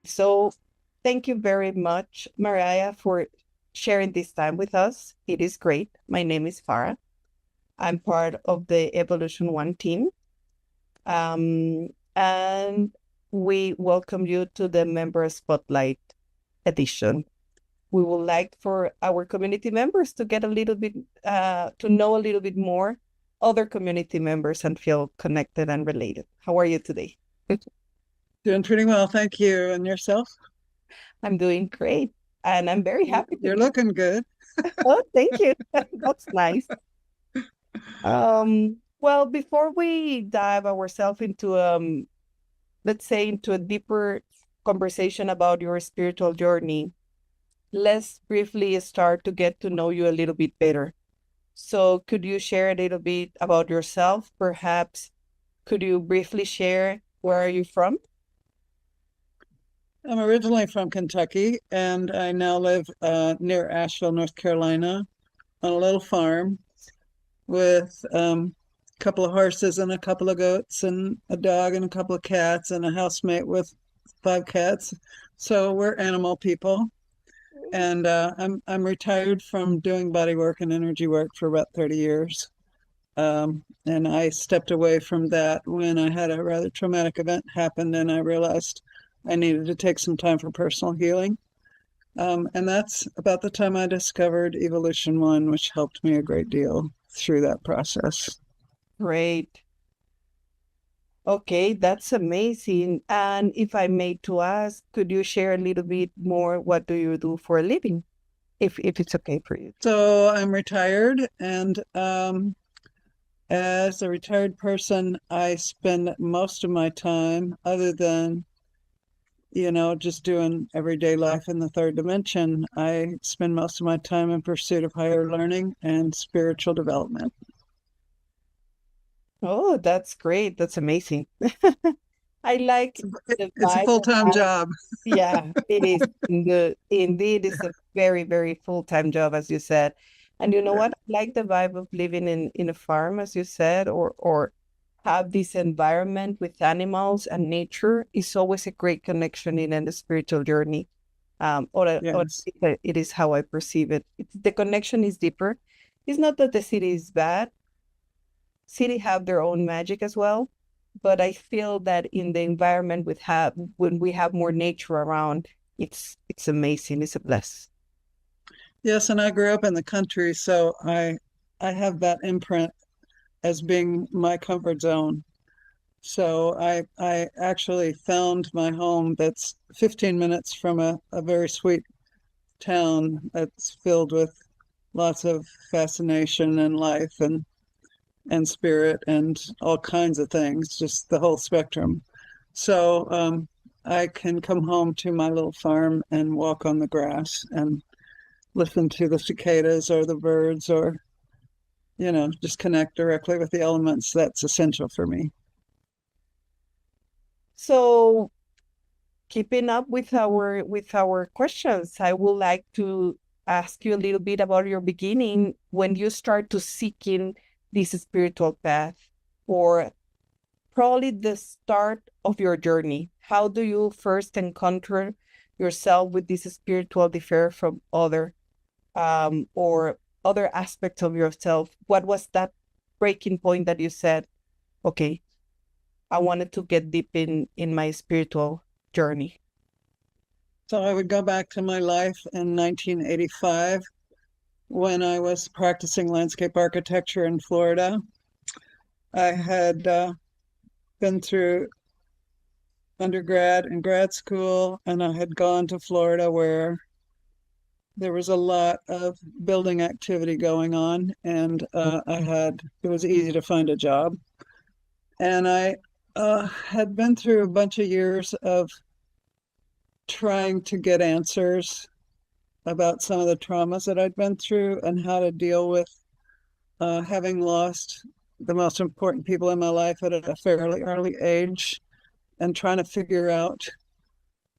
So thank you very much, Maariah, for sharing this time with us. It is great. My name is Farah. I'm part of the Evolution One team. And we welcome you to the Member Spotlight edition. We would like for our community members to get a little bit, to know a little bit more other community members and feel connected and related. How are you today? Doing pretty well, thank you. And yourself? I'm doing great, and I'm very happy. You're looking good. Oh, thank you. That's nice. Well, before we dive ourselves into let's say, into a deeper conversation about your spiritual journey, let's briefly start to get to know you a little bit better. So could you share a little bit about yourself? Perhaps could you briefly share where are you from? I'm originally from Kentucky, and I now live near Asheville, North Carolina, on a little farm with a couple of horses and a couple of goats and a dog and a couple of cats and a housemate with 5 cats. So we're animal people. And I'm retired from doing body work and energy work for about 30 years. And I stepped away from that when I had a rather traumatic event happen, and I realized I needed to take some time for personal healing. And that's about the time I discovered Evolution One, which helped me a great deal through that process. Great. Okay, that's amazing. And if I may to ask, could you share a little bit more? What do you do for a living, if it's okay for you? So I'm retired, and as a retired person, I spend most of my time, other than just doing everyday life in the third dimension, I spend most of my time in pursuit of higher learning and spiritual development. Oh, that's great. That's amazing. I like the It's a vibe of full-time having, job. yeah, it is indeed it's a very, very full-time job, as you said. And you know what? I like the vibe of living in a farm, as you said, or have this environment with animals and nature is always a great connection in a spiritual journey. Or Yes. it is how I perceive it. The connection is deeper. It's not that the city is bad. City have their own magic as well, but I feel that in the environment when we have more nature around, it's amazing. It's a bless. Yes, and I grew up in the country, so I have that imprint as being my comfort zone. So I actually found my home that's 15 minutes from a very sweet town that's filled with lots of fascination and life and spirit and all kinds of things, just the whole spectrum. So I can come home to my little farm and walk on the grass and listen to the cicadas or the birds, or just connect directly with the elements. That's essential for me. So keeping up with our questions, I would like to ask you a little bit about your beginning when you start to seeking this spiritual path, or probably the start of your journey. How do you first encounter yourself with this spiritual differ from or other aspects of yourself? What was that breaking point that you said, okay, I wanted to get deep in my spiritual journey? So I would go back to my life in 1985 when I was practicing landscape architecture in Florida. I had been through undergrad and grad school, and I had gone to Florida where there was a lot of building activity going on, and it was easy to find a job. And I had been through a bunch of years of trying to get answers about some of the traumas that I'd been through and how to deal with having lost the most important people in my life at a fairly early age, and trying to figure out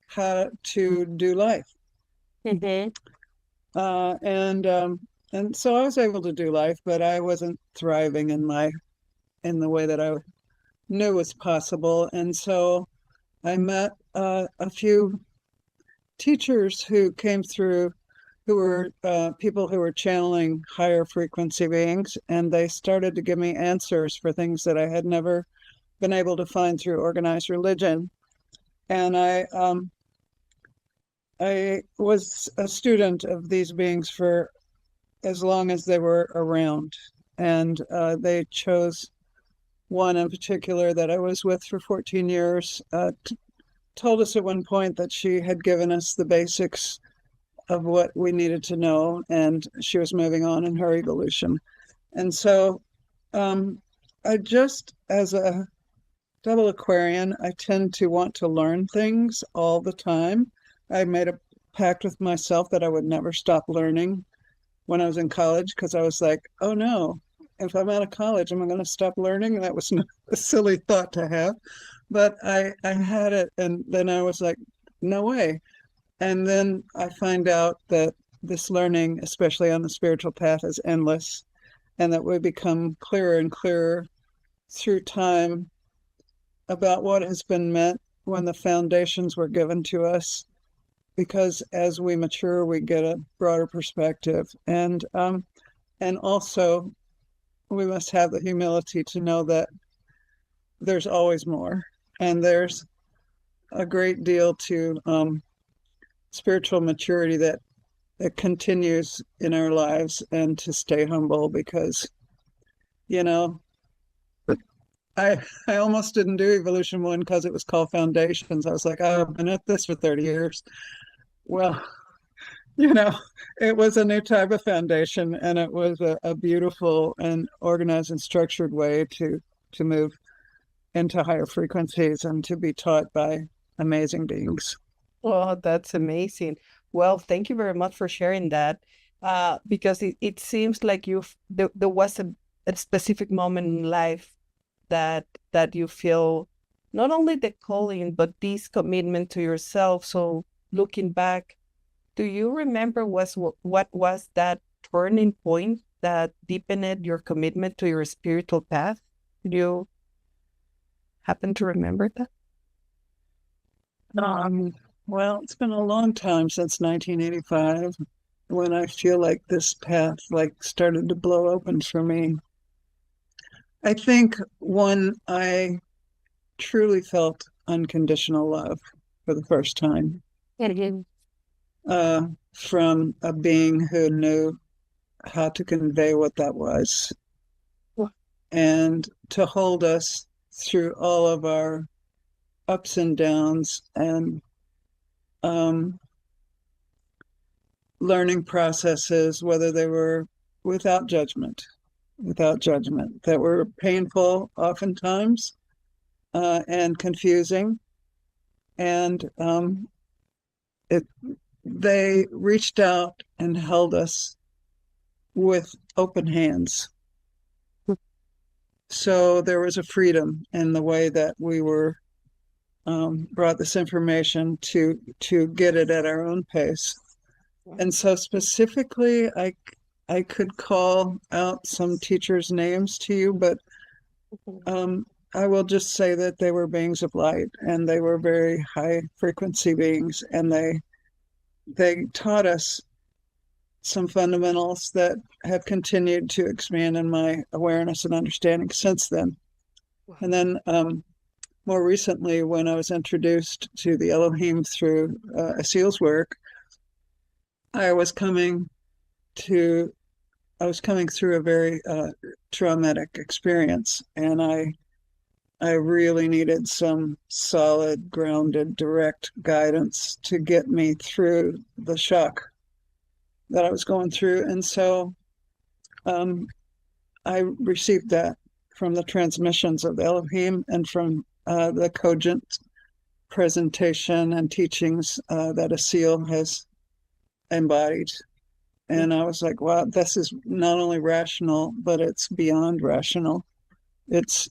how to do life. Mm-hmm. And so I was able to do life, but I wasn't thriving in the way that I knew was possible. And so I met a few teachers who came through, who were people who were channeling higher frequency beings, and they started to give me answers for things that I had never been able to find through organized religion. And I was a student of these beings for as long as they were around, and they chose one in particular that I was with for 14 years. Told us at one point that she had given us the basics of what we needed to know, and she was moving on in her evolution. And so I just, as a double Aquarian. I tend to want to learn things all the time. I made a pact with myself that I would never stop learning when I was in college because I was like, oh no, if I'm out of college, am I going to stop learning? That was a silly thought to have. But I had it, and then I was like, no way. And then I find out that this learning, especially on the spiritual path, is endless, and that we become clearer and clearer through time about what has been meant when the foundations were given to us. Because as we mature, we get a broader perspective, and also we must have the humility to know that there's always more, and there's a great deal to spiritual maturity that continues in our lives, and to stay humble because, you know, I I almost didn't do Evolution 1 because it was called Foundations. I was like, oh, I've been at this for 30 years. Well, you know, it was a new type of foundation, and it was a beautiful and organized and structured way to move into higher frequencies and to be taught by amazing beings. Oh, that's amazing. Well, thank you very much for sharing that. Because it seems like there was a specific moment in life that you feel not only the calling, but this commitment to yourself. So looking back, do you remember what was that turning point that deepened your commitment to your spiritual path? Do you happen to remember that? Um, well, it's been a long time since 1985 when I feel like this path like started to blow open for me. I think when I truly felt unconditional love for the first time, Mhm. from a being who knew how to convey what that was and to hold us through all of our ups and downs and um, learning processes, whether they were without judgment, without judgment, that were painful oftentimes and confusing. And it, they reached out and held us with open hands. So there was a freedom in the way that we were brought this information to get it at our own pace. And so specifically, I could call out some teachers' names to you, but um, I will just say that they were beings of light, and they were very high frequency beings, and they taught us some fundamentals that have continued to expand in my awareness and understanding since then. And then more recently, when I was introduced to the Elohim through Asil's work, I was coming to I was coming through a very traumatic experience, and I really needed some solid, grounded, direct guidance to get me through the shock that I was going through. And so um, I received that from the transmissions of Elohim and from the cogent presentation and teachings that Asil has embodied. And I was like, wow, this is not only rational, but it's beyond rational. It's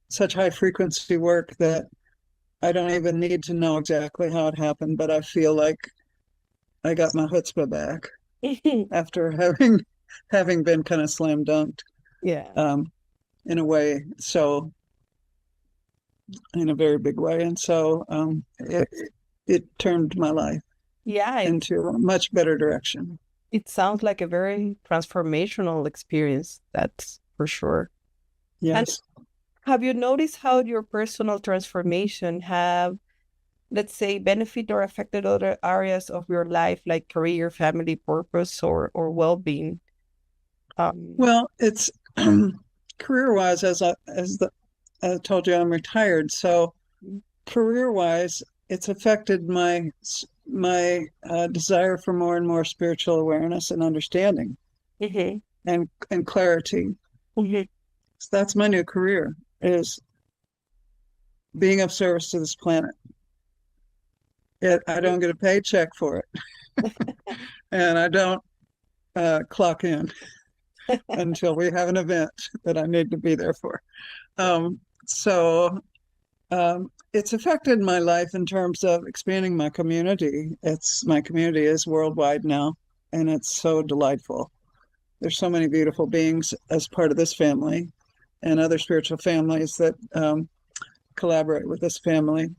such high frequency work that I don't even need to know exactly how it happened, but I feel like I got my chutzpah back after having been kind of slam dunked Yeah. in a way, so in a very big way. And so it turned my life Yeah, into a much better direction. it sounds like a very transformational experience, that's for sure. And Yes. have you noticed how your personal transformation have, let's say, benefit or affected other areas of your life, like career, family, purpose, or well-being? Um, Well, it's career wise, I told you, I'm retired. So career wise, it's affected my desire for more and more spiritual awareness and understanding mhm, and clarity. mhm, So that's my new career is being of service to this planet. I don't get a paycheck for it, and I don't clock in until we have an event that I need to be there for. So it's affected my life in terms of expanding my community. My community is worldwide now, and it's so delightful. There's so many beautiful beings as part of this family and other spiritual families that collaborate with this family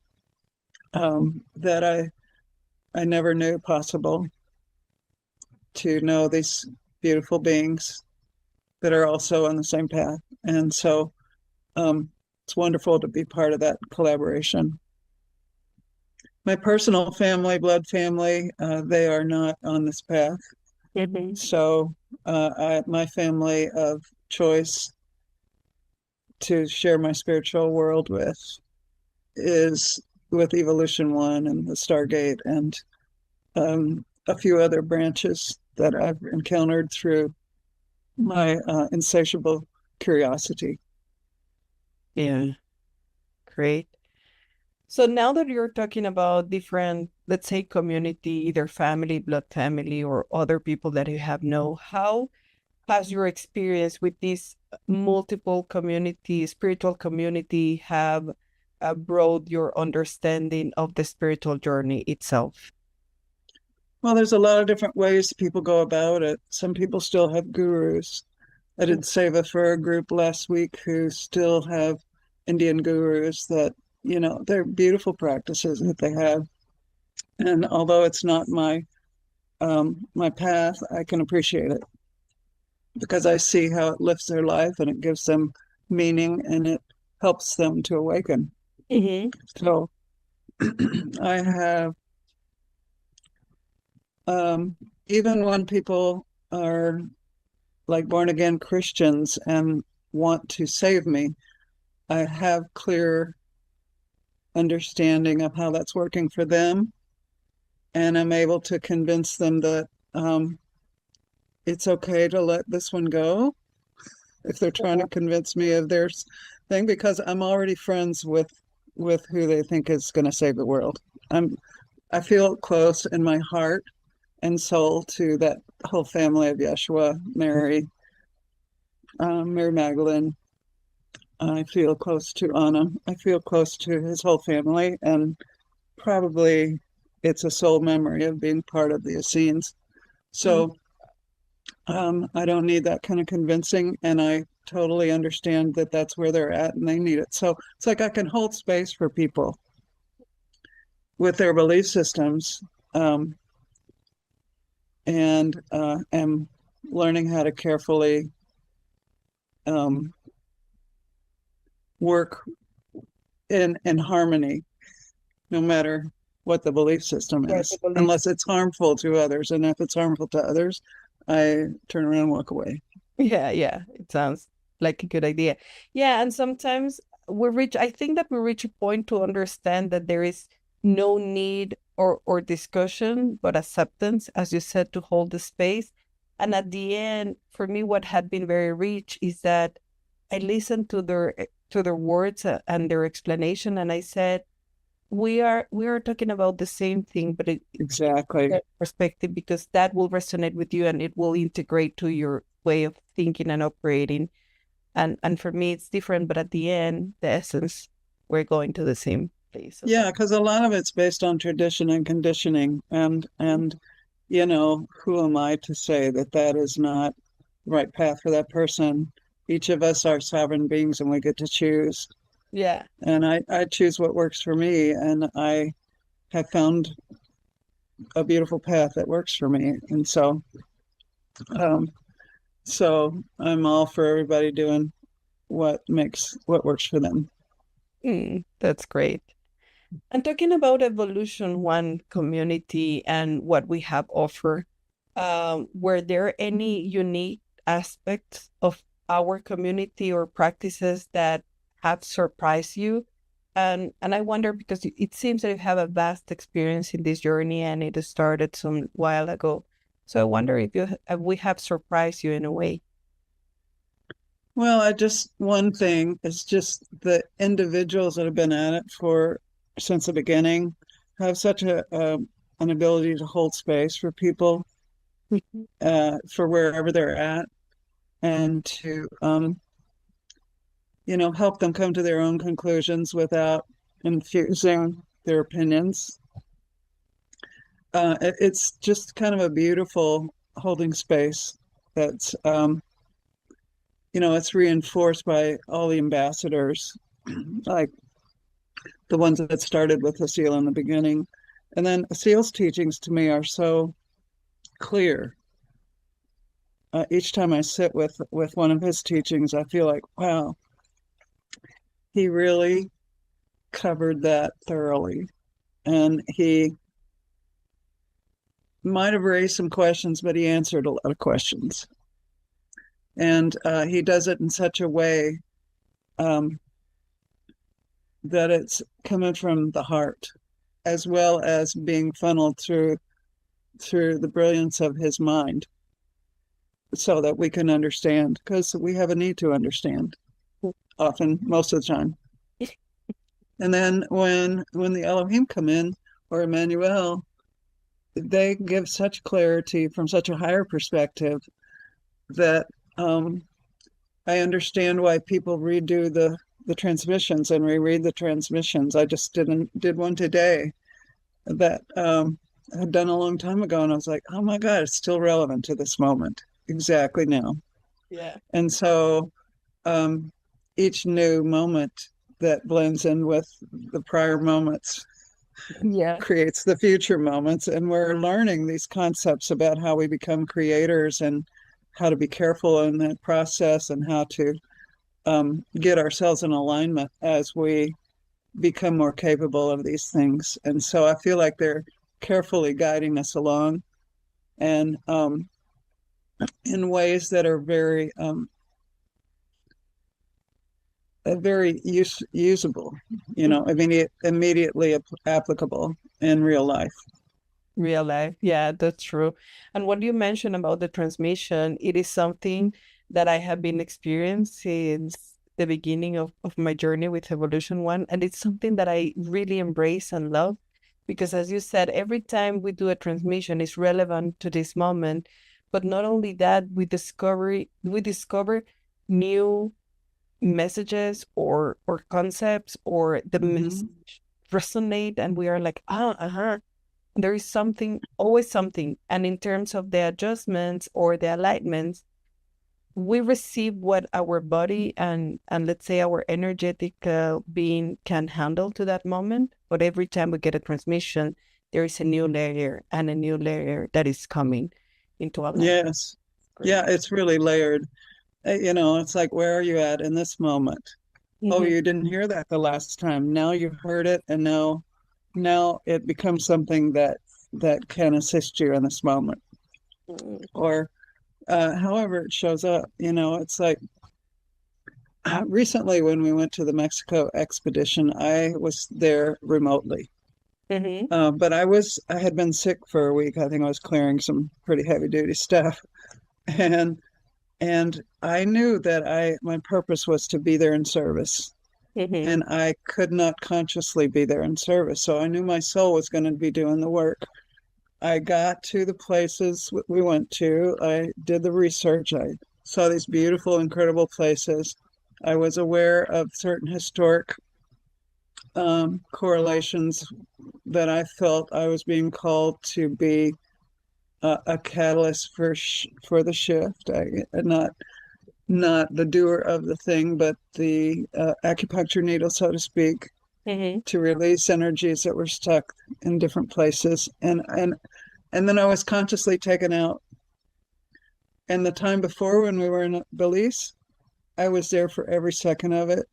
that I never knew possible, to know these beautiful beings that are also on the same path. And so it's wonderful to be part of that collaboration. My personal family, blood family, they are not on this path. Mm-hmm. So my family of choice to share my spiritual world with is with Evolution One and the Stargate and a few other branches that I've encountered through my insatiable curiosity. Yeah, great. So now that you're talking about different, let's say, community, either family, blood family, or other people that you have know, how has your experience with this multiple community, spiritual community, have broadened your understanding of the spiritual journey itself? Well, there's a lot of different ways people go about it. Some people still have gurus. I did Seva for a group last week who still have Indian gurus that, they're beautiful practices that they have. And although it's not my path, I can appreciate it because I see how it lifts their life and it gives them meaning and it helps them to awaken. Mm-hmm. So I have, even when people are like born again Christians and want to save me, I have clear understanding of how that's working for them. And I'm able to convince them that it's okay to let this one go if they're trying to convince me of their thing, because I'm already friends with who they think is going to save the world. I feel close in my heart and soul to that whole family of Yeshua, Mary Magdalene. I feel close to Anna. I feel close to his whole family, and probably it's a soul memory of being part of the Essenes. So I don't need that kind of convincing, and I totally understand that that's where they're at and they need it. So it's like I can hold space for people with their belief systems, and am learning how to carefully work in harmony, no matter what the belief system is, unless it's harmful to others. And if it's harmful to others, I turn around and walk away. Yeah, it sounds like a good idea. Yeah, and sometimes I think that we reach a point to understand that there is no need or discussion, but acceptance, as you said, to hold the space. And at the end, for me, what had been very rich is that I listened to their words and their explanation, and I said, we are talking about the same thing, but exactly perspective, because that will resonate with you and it will integrate to your way of thinking and operating. And for me, it's different, but at the end, the essence, we're going to the same place. Yeah, because a lot of it's based on tradition and conditioning, and who am I to say that that is not the right path for that person? Each of us are sovereign beings, and we get to choose. Yeah. And I choose what works for me, and I have found a beautiful path that works for me. And so I'm all for everybody doing what works for them. That's great. And talking about Evolution One community and what we have offered, were there any unique aspects of our community or practices that have surprised you? And I wonder, because it seems that you have a vast experience in this journey and it started some while ago. So I wonder if we have surprised you in a way. Well, I just one thing is just the individuals that have been at it for since the beginning have such an ability to hold space for people for wherever they're at, and to help them come to their own conclusions without infusing their opinions. It's just kind of a beautiful holding space that's it's reinforced by all the ambassadors, like the ones that started with Seal in the beginning. And then Seal's teachings to me are so clear. Each time I sit with one of his teachings, I feel like, wow, he really covered that thoroughly. And he might have raised some questions, but he answered a lot of questions. And he does it in such a way that it's coming from the heart, as well as being funneled through the brilliance of his mind, so that we can understand, because we have a need to understand often, most of the time. And then when the Elohim come in, or Emmanuel, they give such clarity from such a higher perspective that I understand why people redo the transmissions and reread the transmissions. I just did one today that I had done a long time ago, and I was like, oh my God, it's still relevant to this moment exactly now. Yeah. And so each new moment that blends in with the prior moments creates the future moments. And we're learning these concepts about how we become creators and how to be careful in that process, and how to get ourselves in alignment as we become more capable of these things. And so I feel like they're carefully guiding us along, and in ways that are very usable, immediately applicable in real life. Real life. Yeah, that's true. And what you mentioned about the transmission, it is something that I have been experiencing since the beginning of my journey with Evolution One. And it's something that I really embrace and love, because as you said, every time we do a transmission, it's relevant to this moment. But not only that, we discover new messages or concepts, or the message resonate, and we are like, there is always something. And in terms of the adjustments or the alignments, we receive what our body and let's say our energetic being can handle to that moment. But every time we get a transmission, there is a new layer and a new layer that is coming into our life. Yes. Yeah, it's really layered. It's like, where are you at in this moment? Oh, you didn't hear that the last time. Now you've heard it, and now it becomes something that can assist you in this moment, or however it shows up. It's like recently when we went to the Mexico expedition, I was there remotely. But I had been sick for a week. I think I was clearing some pretty heavy duty stuff, and I knew that my purpose was to be there in service. And I could not consciously be there in service. So I knew my soul was going to be doing the work. I got to the places we went to. I did the research. I saw these beautiful, incredible places. I was aware of certain historic correlations that I felt I was being called to be a catalyst for the shift. Not the doer of the thing, but the acupuncture needle, so to speak, to release energies that were stuck in different places. And then I was consciously taken out. And the time before, when we were in Belize, I was there for every second of it.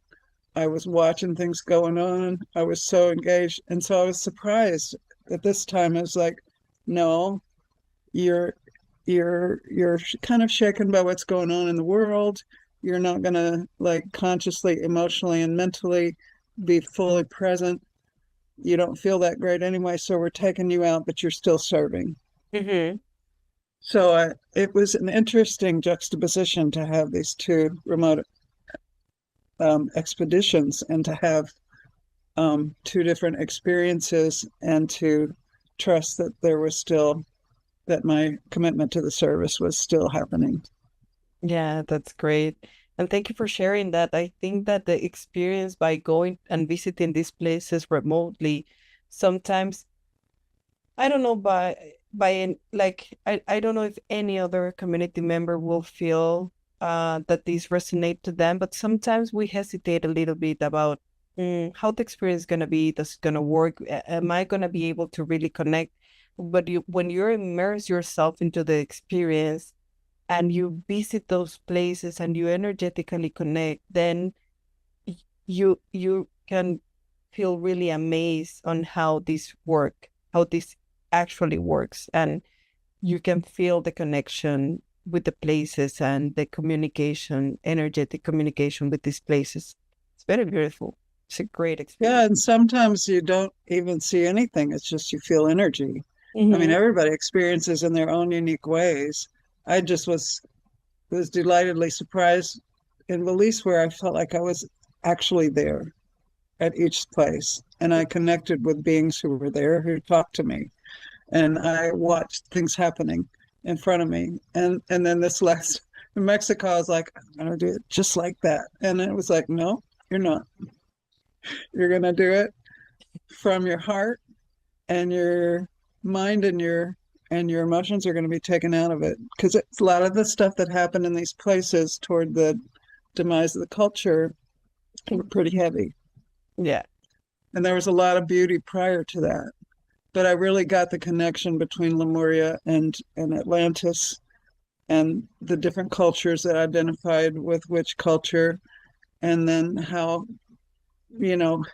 I was watching things going on. I was so engaged. And so I was surprised at this time. I was like, no, you're kind of shaken by what's going on in the world. You're not going to consciously, emotionally, and mentally be fully present. You don't feel that great anyway, so we're taking you out, but you're still serving. So it was an interesting juxtaposition to have these two remote expeditions and to have two different experiences and to trust that there was still that my commitment to the service was still happening. Yeah, that's great. And thank you for sharing that. I think that the experience by going and visiting these places remotely, sometimes I don't know like I don't know if any other community member will feel that these resonate to them, but sometimes we hesitate a little bit about how the experience is gonna be, does it gonna work? Am I gonna be able to really connect? But when you immerse yourself into the experience and you visit those places and you energetically connect, then you can feel really amazed on how this actually works, and you can feel the connection with the places and the communication, energetic communication with these places. It's very beautiful. It's a great Yeah, experience. and sometimes you don't even see anything. It's just you feel energy. I mean, Mm-hmm. everybody experiences in their own unique ways. I just was delightedly surprised in Belize where I felt like I was actually there at each place. And I connected with beings who were there who talked to me. And I watched things happening in front of me. And then this last in Mexico, I was like, I'm gonna do it just like that. And it was like, no, you're not. You're gonna do it from your heart, and your mind and your emotions are going to be taken out of it, because it's a lot of the stuff that happened in these places toward the demise of the culture were pretty heavy, Yeah. and there was a lot of beauty prior to that. But I really got the connection between Lemuria and Atlantis, and the different cultures that identified with which culture, and then how,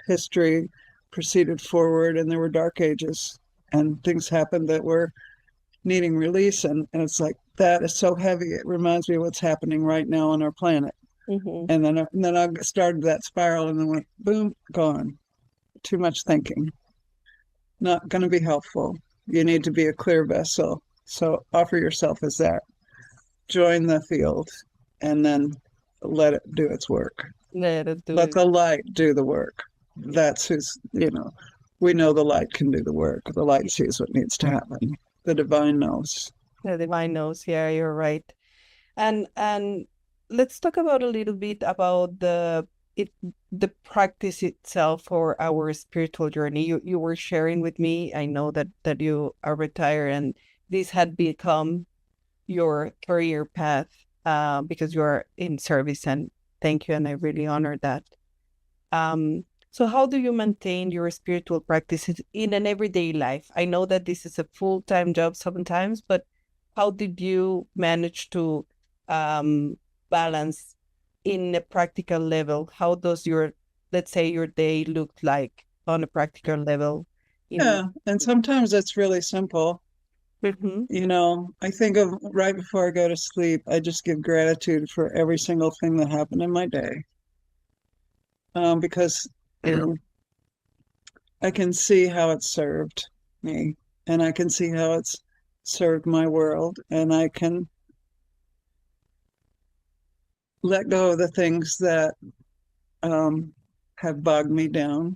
history proceeded forward, and there were dark ages and things happened that were needing release. And it's like, that is so heavy. It reminds me of what's happening right now on our planet. Mm-hmm. And then I started that spiral and then went, boom, gone. Too much thinking. Not going to be helpful. You need to be a clear vessel. So offer yourself as that. Join the field and then let it do its work. Let it do Let it. the light do the work. That's who's, we know the light can do the work. The light sees what needs to happen. The divine knows. The divine knows. Yeah, you're right. And let's talk about a little bit about it the practice itself for our spiritual journey. You were sharing with me. I know that you are retired and this had become your career path because you are in service, and thank you, and I really honor that. So how do you maintain your spiritual practices in an everyday life? I know that this is a full-time job sometimes, but how did you manage to balance in a practical level? How does let's say, your day look like on a practical level? In Yeah, and sometimes it's really simple. Mhm. I think of right before I go to sleep, I just give gratitude for every single thing that happened in my day, because I can see how it served me, and I can see how it's served my world, and I can let go of the things that have bogged me down,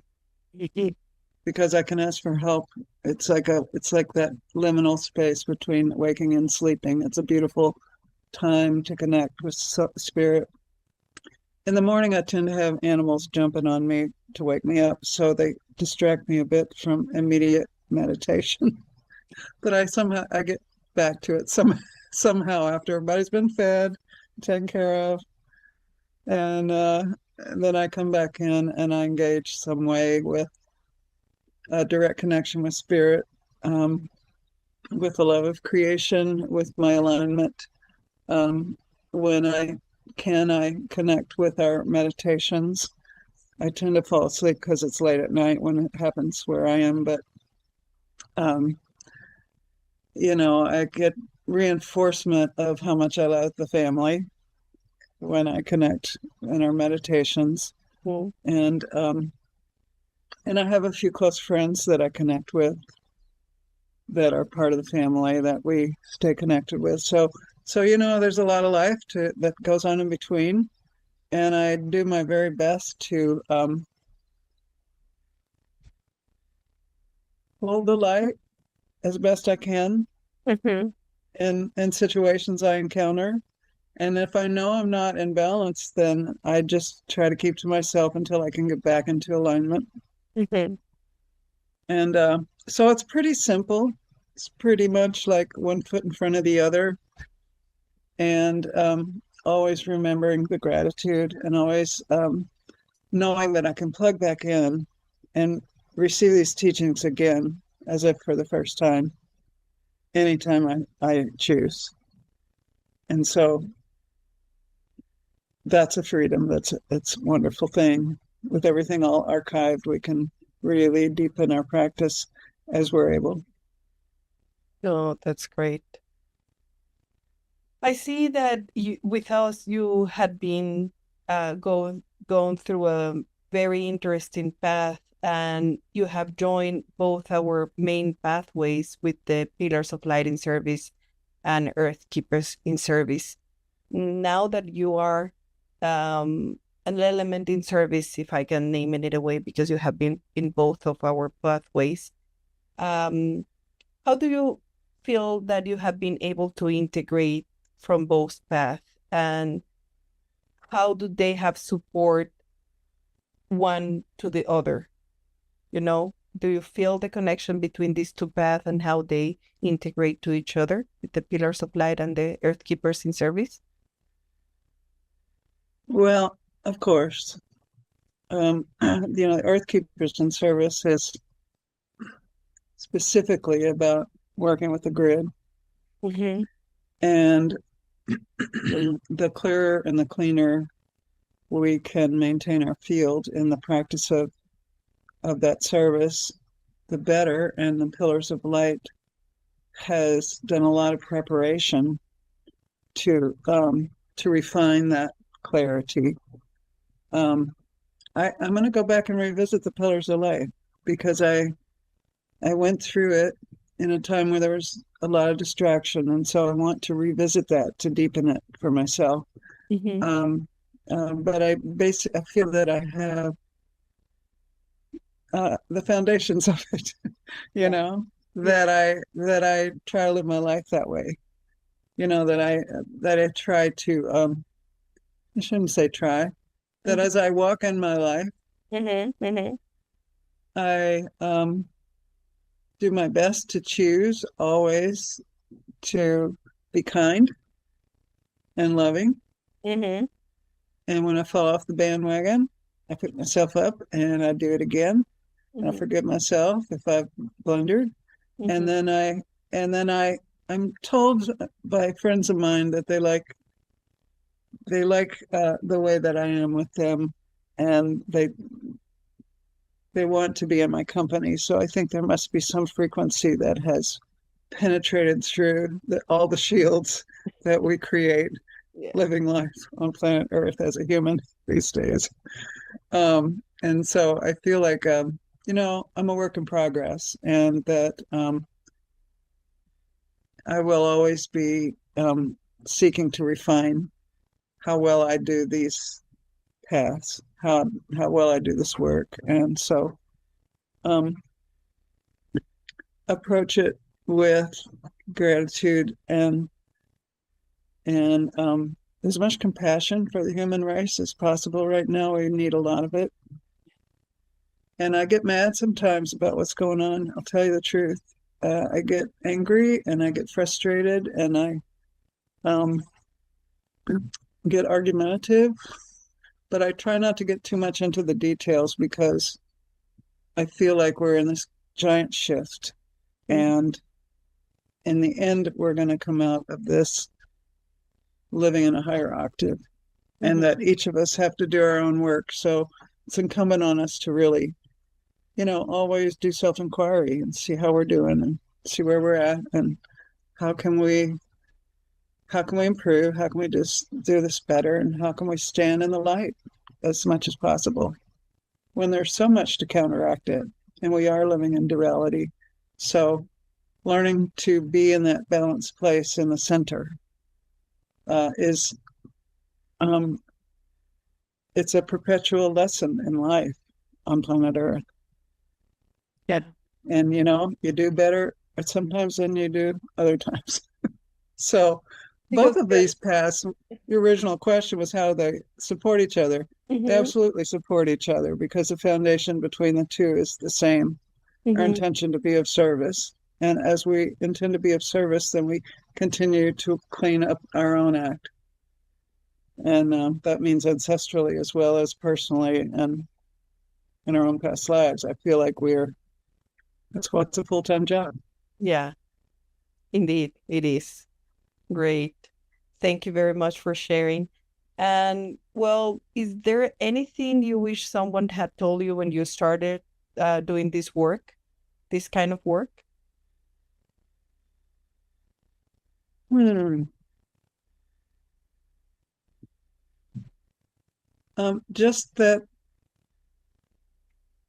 because I can ask for help. It's like that liminal space between waking and sleeping. It's a beautiful time to connect with spirit. In the morning, I tend to have animals jumping on me to wake me up, so they distract me a bit from immediate meditation. But I get back to it somehow after everybody's been fed, taken care of, and then I come back in and I engage some way with a direct connection with spirit, um, with the love of creation, with my alignment. Um, when I connect with our meditations. I tend to fall asleep because it's late at night when it happens where I am, but um, I get reinforcement of how much I love the family when I connect in our meditations, Mhm. and I have a few close friends that I connect with that are part of the family that we stay connected with. So there's a lot of life that goes on in between, and I do my very best to hold the light as best I can Mm-hmm. in situations I encounter. And if I know I'm not in balance, then I just try to keep to myself until I can get back into alignment. Mm-hmm. And so it's pretty simple. It's pretty much like one foot in front of the other, and always remembering the gratitude, and always knowing that I can plug back in and receive these teachings again as if for the first time, anytime I choose. And so that's a freedom. It's a wonderful thing. With everything all archived, we can really deepen our practice as we're able. Oh, that's great. I see that with us, you had been going through a very interesting path, and you have joined both our main pathways with the Pillars of Light in Service and Earth Keepers in Service. Now that you are an element in service, if I can name it in a way, because you have been in both of our pathways, um, how do you feel that you have been able to integrate from both paths, and how do they have support one to the other? You know, do you feel the connection between these two paths and how they integrate to each other with the Pillars of Light and the Earth Keepers in Service? Well, of course, the Earth Keepers in Service is specifically about working with the grid. Mm-hmm. And the clearer and the cleaner we can maintain our field in the practice of that service, the better. And the Pillars of Light has done a lot of preparation to refine that clarity. I'm going to go back and revisit the Pillars of Light because I went through it in a time where there was a lot of distraction, and so I want to revisit that to deepen it for myself. Mm-hmm. But I feel that I have the foundations of it, you Yeah. know, Yeah. that I try to live my life that way. That I try to I shouldn't say try, that Mm-hmm. as I walk in my life, Mm-hmm. Mm-hmm. I do my best to choose always to be kind and loving. Mm-hmm. And when I fall off the bandwagon, I pick myself up and I do it again. And I Mm-hmm. forgive myself if I've blundered. And Mm-hmm. then I'm told by friends of mine that they like the way that I am with them, and they want to be in my company. So I think there must be some frequency that has penetrated through all the shields that we create Yeah. living life on planet Earth as a human these days. And so I feel like, I'm a work in progress, and that I will always be seeking to refine how well I do these paths, how well I do this work. And so um, approach it with gratitude and as much compassion for the human race as possible. Right now, we need a lot of it. And I get mad sometimes about what's going on. I'll tell you the truth. I get angry and I get frustrated and I um, get argumentative, but I try not to get too much into the details because I feel like we're in this giant shift. Mm-hmm. And in the end, we're going to come out of this living in a higher octave, and Mm-hmm. that each of us have to do our own work. So it's incumbent on us to really, always do self-inquiry and see how we're doing and see where we're at and how can we how can we improve, how can we just do this better, and how can we stand in the light as much as possible when there's so much to counteract it and we are living in duality. So learning to be in that balanced place in the center is um, it's a perpetual lesson in life on planet Earth. Yeah. And you do better sometimes than you do other times. So both Because of these paths, the original question was how they support each other. They mm-hmm, absolutely support each other because the foundation between the two is the same, our mm-hmm, intention to be of service. And as we intend to be of service, then we continue to clean up our own act. And that means ancestrally as well as personally and in our own past lives. I feel like that's what's a full-time job. yeah, indeed, it is. Great. Thank you very much for sharing. And well, is there anything you wish someone had told you when you started doing this work, this kind of work? Hmm. Just that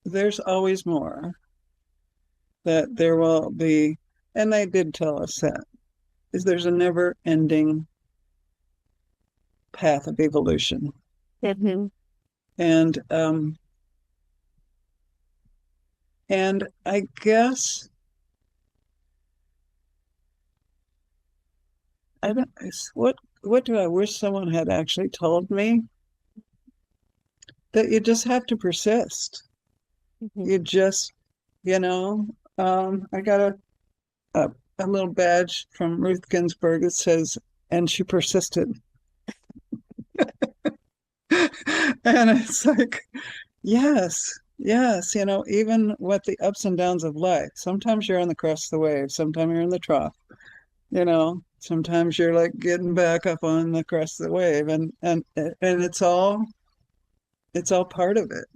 there's always more, that there will be, and they did tell us that, is there's a never ending path of evolution. Mm-hmm. And I guess I don't what do I wish someone had actually told me? That you just have to persist. Mm-hmm. You just, you know, I got a, a little badge from Ruth Ginsburg that says, and she persisted. And it's like, yes, yes, even with the ups and downs of life, sometimes you're on the crest of the wave, sometimes you're in the trough, sometimes you're like getting back up on the crest of the wave, and it's all part of it.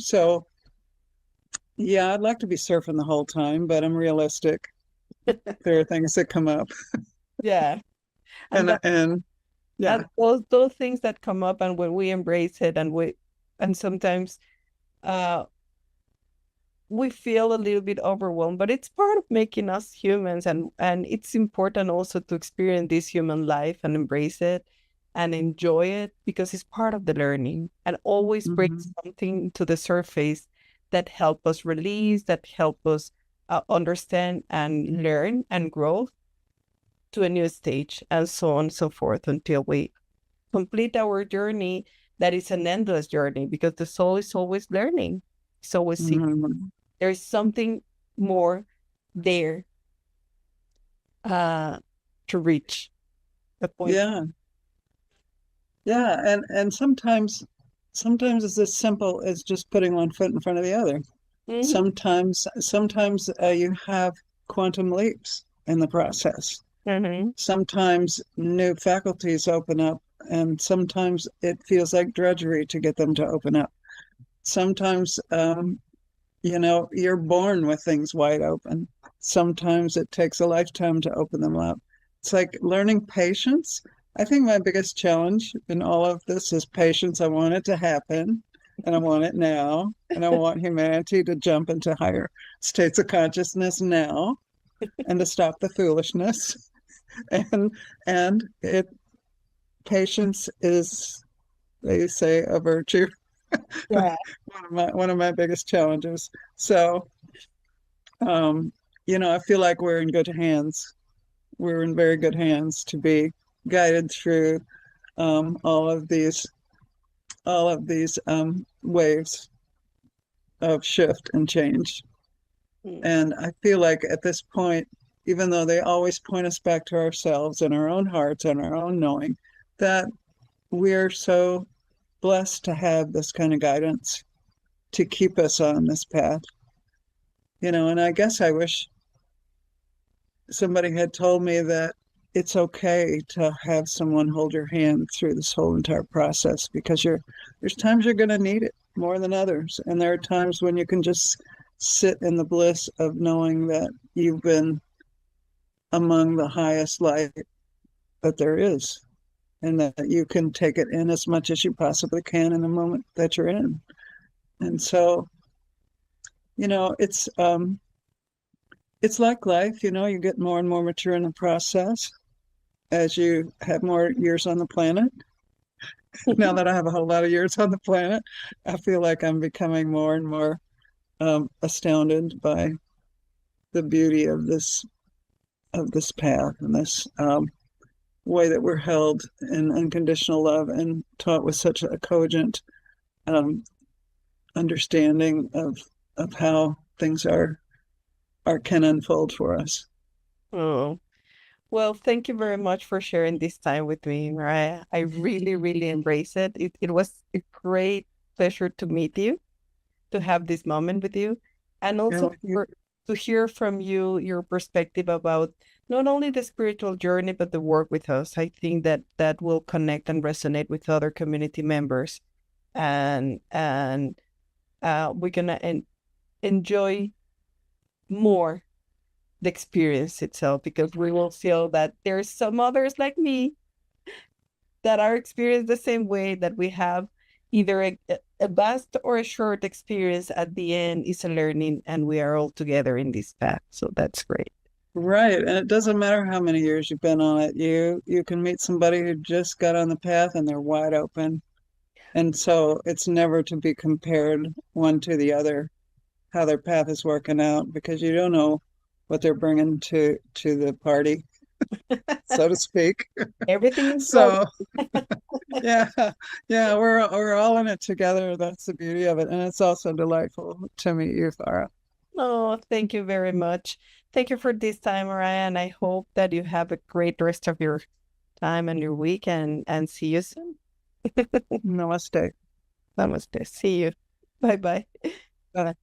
So yeah, I'd like to be surfing the whole time, but I'm realistic. There are things that come up, Yeah. And and yeah. and those things that come up, and when we embrace it, and sometimes uh we feel a little bit overwhelmed, but it's part of making us humans, and it's important also to experience this human life and embrace it and enjoy it because it's part of the learning and always brings Mhm. something to the surface that help us release, that help us understand and learn and grow to a new stage, and so on and so forth until we complete our journey. That is an endless journey because the soul is always learning. It's always seeking. Mhm. There's something more there uh, to reach the point. Yeah, yeah, and sometimes it's as simple as just putting one foot in front of the other. Mm-hmm. Sometimes you have quantum leaps in the process. Mm-hmm. Sometimes new faculties open up, and sometimes it feels like drudgery to get them to open up. Sometimes, you're born with things wide open. Sometimes it takes a lifetime to open them up. It's like learning patience. I think my biggest challenge in all of this is patience. I want it to happen, and I want it now, and I want humanity to jump into higher states of consciousness now, and to stop the foolishness. And it patience is, they say, a virtue. But Yeah. one of my biggest challenges. So, um, I feel like we're in good hands. We're in very good hands to be guided through um, all of these waves of shift and change. Mm. And I feel like at this point, even though they always point us back to ourselves and our own hearts and our own knowing, that we're so blessed to have this kind of guidance to keep us on this path. And I guess I wish somebody had told me that it's okay to have someone hold your hand through this whole entire process, because there's times you're going to need it more than others, and there are times when you can just sit in the bliss of knowing that you've been among the highest light that there is, and that you can take it in as much as you possibly can in the moment that you're in. And so, it's like life. You get more and more mature in the process as you have more years on the planet. Now that I have a whole lot of years on the planet, I feel like I'm becoming more and more astounded by the beauty of this path and this way that we're held in unconditional love and taught with such a cogent um, understanding of how things are can unfold for us. Oh, well, thank you very much for sharing this time with me, Mariah. I really, really embrace it. It was a great pleasure to meet you, to have this moment with you, and Yeah, also to hear from you your perspective about not only the spiritual journey but the work with us. I think that that will connect and resonate with other community members, and we're gonna enjoy more the experience itself because we will feel that there's some others like me that are experienced the same way, that we have either a vast or a short experience. At the end is a learning, and we are all together in this path. So that's great. right. And it doesn't matter how many years you've been on it. You can meet somebody who just got on the path and they're wide open. And so it's never to be compared one to the other, how their path is working out, because you don't know what they're bringing to the party, so to speak. Everything is growth. So yeah, yeah, we're all in it together. That's the beauty of it, and it's also delightful to meet you, Farah. Oh, thank you very much. Thank you for this time, Mariah, and I hope that you have a great rest of your time and your week, and see you soon. Namaste. Namaste. See you. Bye bye. Bye.